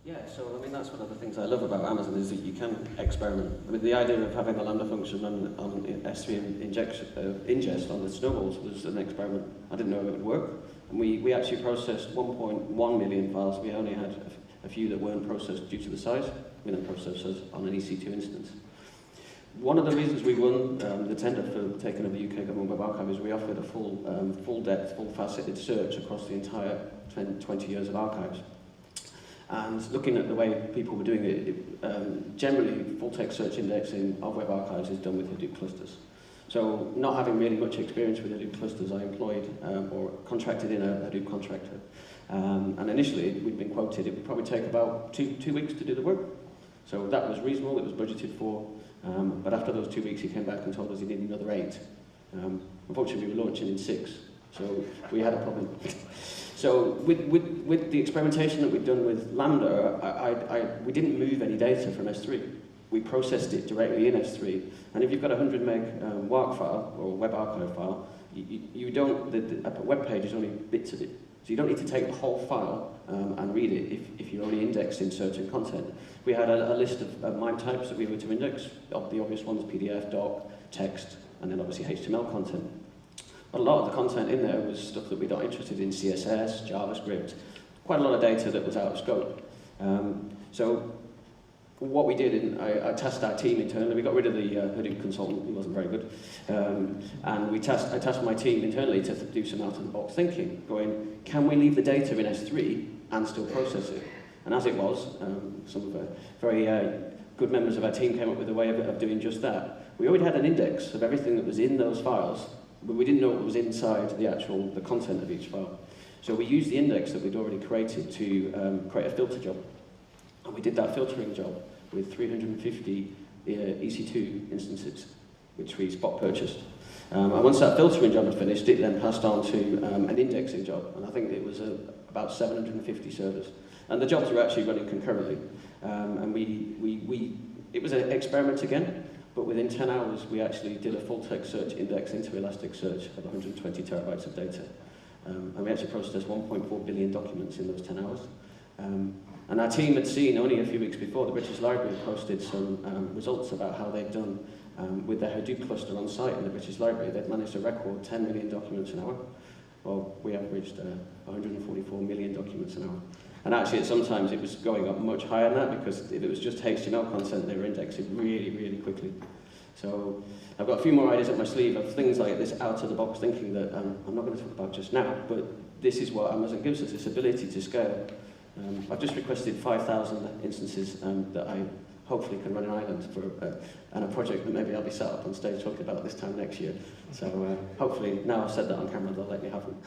Yeah, so I mean that's one of the things I love about Amazon is that you can experiment. I mean the idea of having a Lambda function on S3 ingest on the snowballs was an experiment. I didn't know if it would work. And we actually processed 1.1 million files. We only had a few that weren't processed due to the size. We then processed those on an EC2 instance. One of the reasons we won the tender for taking over the UK Government Web Archive is we offered a full depth, full faceted search across the entire 20 years of archives. And looking at the way people were doing it, generally full text search indexing of web archives is done with Hadoop clusters. So not having really much experience with Hadoop clusters, I employed or contracted in a Hadoop contractor. And initially we'd been quoted it would probably take about two weeks to do the work. So that was reasonable, it was budgeted for. But after those 2 weeks he came back and told us he needed another 8. Unfortunately we were launching in 6, so we had a problem. So with the experimentation that we've done with Lambda, we didn't move any data from S3. We processed it directly in S3. And if you've got a 100 meg WARC file, or web archive file, a web page is only bits of it. So you don't need to take the whole file and read it if you're only indexing certain content. We had a list of MIME types that we were to index. The obvious ones, PDF, doc, text, and then obviously HTML content. But a lot of the content in there was stuff that we're not interested in, CSS, JavaScript, quite a lot of data that was out of scope. So what we did, I tasked our team internally, we got rid of the Hadoop consultant, he wasn't very good, and I tasked my team internally to do some out-of-the-box thinking, going, can we leave the data in S3 and still process it? And as it was, some of the very good members of our team came up with a way of doing just that. We already had an index of everything that was in those files, but we didn't know what was inside the content of each file. So we used the index that we'd already created to create a filter job. And we did that filtering job with 350 EC2 instances, which we spot purchased. And once that filtering job had finished, it then passed on to an indexing job. And I think it was about 750 servers. And the jobs were actually running concurrently. And it was an experiment again. But within 10 hours, we actually did a full-text search index into Elasticsearch of 120 terabytes of data. And we actually processed 1.4 billion documents in those 10 hours. And our team had seen, only a few weeks before, the British Library posted some results about how they'd done with their Hadoop cluster on site in the British Library. They'd managed to record 10 million documents an hour. Well, we averaged 144 million documents an hour. And actually, sometimes it was going up much higher than that, because if it was just HTML content, they were indexing really, really quickly. So I've got a few more ideas up my sleeve of things like this out-of-the-box thinking that I'm not going to talk about just now, but this is what Amazon gives us, this ability to scale. I've just requested 5,000 instances that I hopefully can run in Ireland for and a project that maybe I'll be sat up on stage talking about this time next year. So hopefully, now I've said that on camera, they'll let me have them.